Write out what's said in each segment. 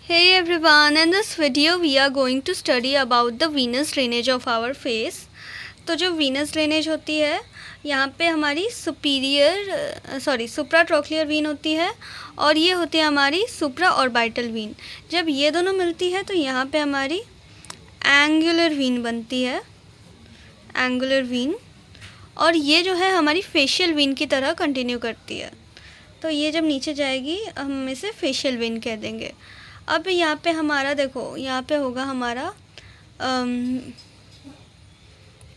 Hey everyone, in this video we are going to study about the venous drainage of our face. तो जो venous drainage होती है यहाँ पे हमारी सुप्राट्रोक्लियर वीन होती है और ये होती है हमारी सुप्रा ऑर्बिटल वीन। जब ये दोनों मिलती है तो यहाँ पे हमारी एंगुलर वीन बनती है, एंगुलर वीन, और ये जो है हमारी फेशियल वीन की तरह कंटिन्यू करती है। तो ये जब नीचे जाएगी हम इसे फेशियल वीन कह देंगे। अब यहाँ पे हमारा देखो, यहाँ पे होगा हमारा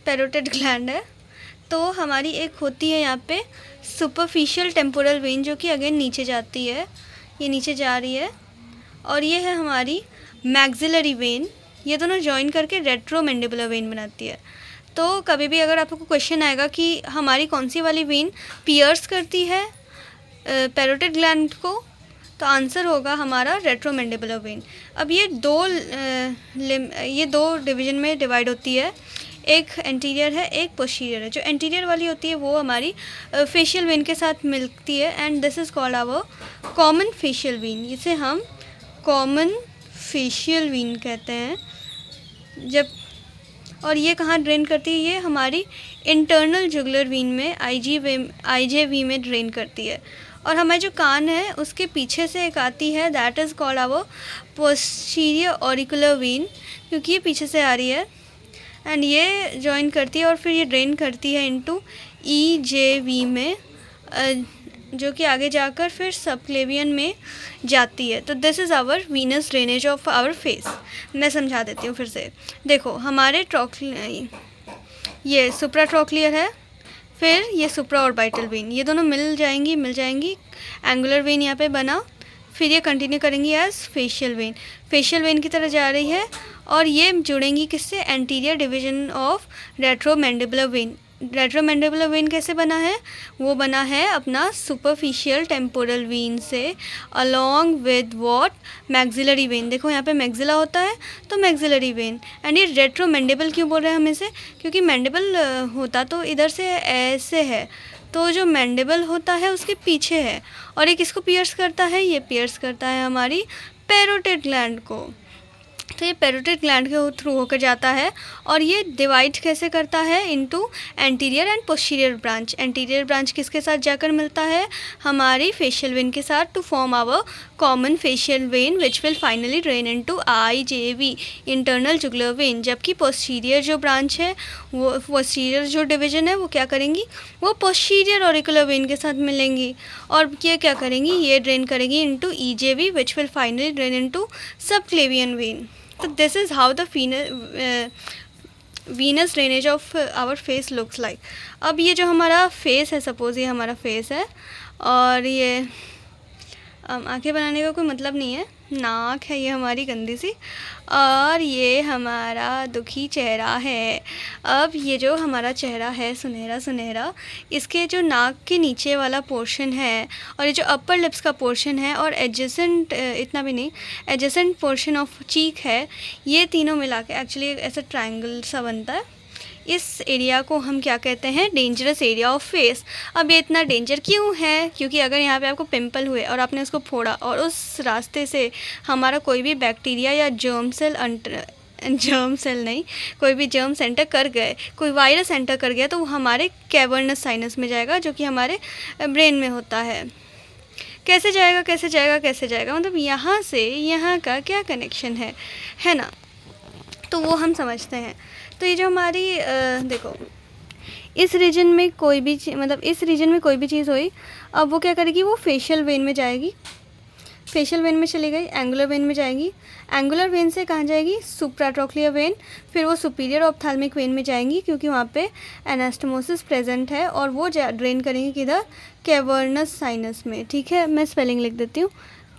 पैरोटिड ग्लैंड है, तो हमारी एक होती है यहाँ पे सुपरफिशियल टेम्पोरल वेन जो कि अगेन नीचे जाती है, ये नीचे जा रही है, और ये है हमारी मैक्सिलरी वेन। ये दोनों जॉइन करके रेट्रोमैंडिबुलर वेन बनाती है। तो कभी भी अगर आपको क्वेश्चन आएगा कि हमारी कौन सी वाली वेन पियर्स करती है पैरोटिड ग्लैंड को, तो आंसर होगा हमारा रेट्रोमैंडिबुलर वेन। अब ये दो डिवीजन में डिवाइड होती है, एक एंटीरियर है, एक पोस्टीरियर है। जो एंटीरियर वाली होती है वो हमारी फेशियल वेन के साथ मिलती है and this is called our common facial vein. इसे हम कॉमन फेशियल वेन कहते हैं। जब और ये कहाँ ड्रेन करती है, ये हमारी इंटरनल जुगुलर वेन में आईजेवी में ड्रेन करती है। और हमारे जो कान है उसके पीछे से एक आती है, that is called our posterior auricular vein, क्योंकि ये पीछे से आ रही है एंड ये जॉइन करती है और फिर ये ड्रेन करती है इनटू ईजेवी में, जो कि आगे जाकर फिर सबक्लेवियन में जाती है। तो this is our venous drainage of our face. मैं समझा देती हूँ फिर से। देखो, हमारे ये सुप्राट्रोक्लियर है, फिर ये सुप्रा ऑर्बिटल वेन, ये दोनों मिल जाएंगी, एंगुलर वेन यहाँ पे बना, फिर ये कंटिन्यू करेंगी एज फेशियल वेन की तरह जा रही है, और ये जुड़ेंगी किससे, anterior division of retromandibular vein. Retromandibular vein कैसे बना है, वो बना है अपना सुपरफिशियल टेम्पोरल वेन से along with what, maxillary vein. देखो यहाँ पे मैक्सिला होता है तो मैक्सिलरी वेन, एंड ये रेट्रोमैंडिबल क्यों बोल रहे हैं हम इसे, क्योंकि मैंडिबल होता तो इधर से ऐसे है, तो जो मैंडिबल होता है उसके पीछे है, और ये किसको पियर्स करता है, ये पियर्स करता है हमारी पैरोटिड ग्लैंड को। तो ये पैरोटिड ग्लैंड के थ्रू होकर जाता है, और ये डिवाइड कैसे करता है into anterior and posterior branch. Anterior branch किसके साथ जाकर मिलता है, हमारी फेशियल वेन के साथ, to form our common facial vein which will finally drain into IJV, internal jugular vein. जबकि पोस्टीरियर जो ब्रांच है, वो पोस्टीरियर जो डिवीजन है, वो क्या करेंगी, वो पोस्टीरियर ऑरिकुलर वेन के साथ मिलेंगी, और ये क्या करेंगी, ये ड्रेन करेंगी into EJV which will finally drain into subclavian vein. तो this is how the venous drainage of our face looks like. अब ये जो हमारा फेस है, सपोज़ ये हमारा फेस है, और ये आंखें बनाने का कोई मतलब नहीं है, नाक है ये हमारी गंदी सी, और ये हमारा दुखी चेहरा है। अब ये जो हमारा चेहरा है सुनहरा, इसके जो नाक के नीचे वाला पोर्शन है, और ये जो अपर लिप्स का पोर्शन है, और एडजेसेंट, इतना भी नहीं, एडजेसेंट पोर्शन ऑफ चीक है, ये तीनों मिला के एक्चुअली ऐसा ट्रायंगल सा बनता है। इस एरिया को हम क्या कहते हैं, डेंजरस एरिया ऑफ फेस। अब ये इतना डेंजर क्यों है, क्योंकि अगर यहाँ पे आपको पिंपल हुए और आपने उसको फोड़ा, और उस रास्ते से हमारा कोई भी बैक्टीरिया या जर्म सेल नहीं, कोई भी जर्म्स एंटर कर गए, कोई वायरस एंटर कर गया, तो वो हमारे कैवर्नस साइनस में जाएगा, जो कि हमारे ब्रेन में होता है। कैसे जाएगा, मतलब यहाँ से यहाँ का क्या कनेक्शन है ना, तो वो हम समझते हैं। तो ये जो हमारी देखो, इस रीजन में कोई भी चीज़ हुई, अब वो क्या करेगी, वो फेशियल वेन में जाएगी, फेशियल वेन में चली गई, एंगुलर वेन में जाएगी, एंगुलर वेन से कहाँ जाएगी, सुप्राट्रोक्लियर वेन, फिर वो सुपीरियर ऑप्थेल्मिक वेन में जाएंगी, क्योंकि वहाँ पे एनास्टोमोसिस प्रेजेंट है, और वो ड्रेन करेंगे किधर, कैवर्नस साइनस में। ठीक है, मैं स्पेलिंग लिख देती हूँ,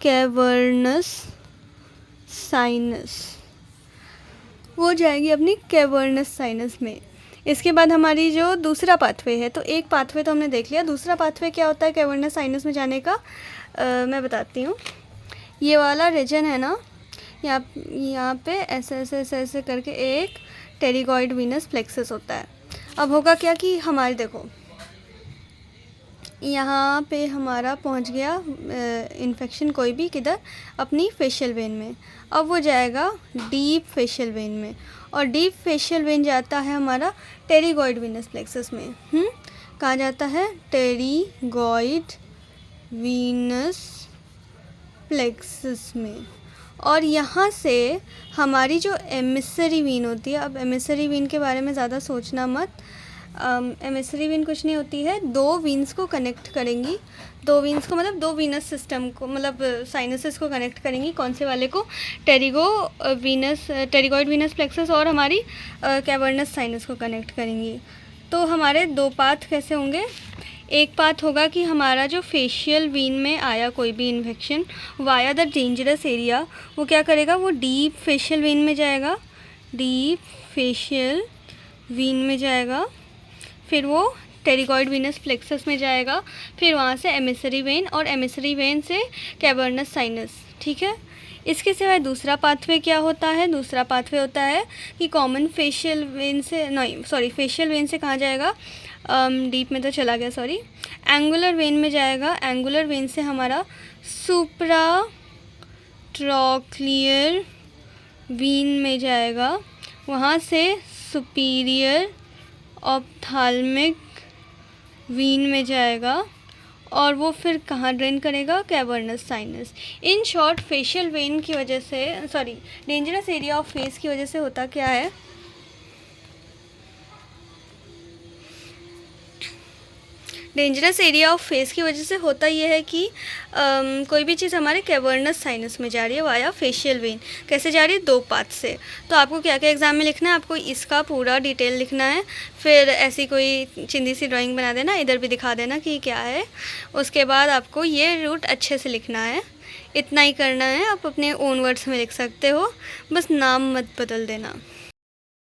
कैवर्नस साइनस, वो जाएगी अपनी कैवर्नस साइनस में। इसके बाद हमारी जो दूसरा पाथवे है, तो एक पाथवे तो हमने देख लिया, दूसरा पाथवे क्या होता है कैवर्नस साइनस में जाने का, मैं बताती हूँ। ये वाला रीजन है ना, यहाँ पे ऐसे करके एक टेरिगॉइड वीनस प्लेक्सस होता है। अब होगा क्या कि हमारे देखो, यहाँ पे हमारा पहुँच गया इन्फेक्शन कोई भी किधर, अपनी फेशियल वेन में। अब वो जाएगा डीप फेशियल वेन में, और डीप फेशियल वेन जाता है हमारा टेरिगॉइड वीनस प्लेक्सस में। कहाँ जाता है? टेरिगॉइड वीनस प्लेक्सस में। और यहाँ से हमारी जो एमिसरी वीन होती है, अब एमिसरी वीन के बारे में ज़्यादा सोचना मत। एमिसरी वीन कुछ नहीं होती है, दो वीन्स को कनेक्ट करेंगी। दो वीन्स को मतलब दो वीनस सिस्टम को, मतलब साइनसेस को कनेक्ट करेंगी। कौन से वाले को? टेरिगॉइड वीनस प्लेक्सस और हमारी कैवर्नस साइनस को कनेक्ट करेंगी। तो हमारे दो पाथ कैसे होंगे? एक पाथ होगा कि हमारा जो फेशियल वीन में आया कोई भी infection via the dangerous area, वो क्या करेगा? वो डीप फेशियल वीन में जाएगा, डीप फेशियल वीन में जाएगा, फिर वो टेरिगॉइड वीनस प्लेक्सस में जाएगा, फिर वहाँ से एमिसरी वेन, और एमिसरी वेन से कैवर्नस साइनस। ठीक है। इसके सिवाय दूसरा पाथवे क्या होता है? दूसरा पाथवे होता है कि कॉमन फेशियल वेन से, नहीं सॉरी, फेशियल वेन से कहाँ जाएगा? डीप में तो चला गया, सॉरी, एंगुलर वेन में जाएगा। एंगुलर वेन से हमारा सुप्रा ट्रॉक्लियर वीन में जाएगा, वहाँ से सुपीरियर ऑप्थाल्मिक वीन में जाएगा, और वो फिर कहाँ ड्रेन करेगा? Cavernous sinus. In short facial vein की वजह से, sorry, dangerous area of face की वजह से होता क्या है? डेंजरस एरिया ऑफ फेस की वजह से होता यह है कि कोई भी चीज़ हमारे कैवर्नस साइनस में जा रही है वाया फेशियल वेन। कैसे जा रही है? दो पाथ से। तो आपको क्या क्या एग्ज़ाम में लिखना है? आपको इसका पूरा डिटेल लिखना है, फिर ऐसी कोई चिंदी सी ड्राइंग बना देना, इधर भी दिखा देना कि क्या है। उसके बाद आपको ये रूट अच्छे से लिखना है, इतना ही करना है। आप अपने ओन वर्ड्स में लिख सकते हो, बस नाम मत बदल देना।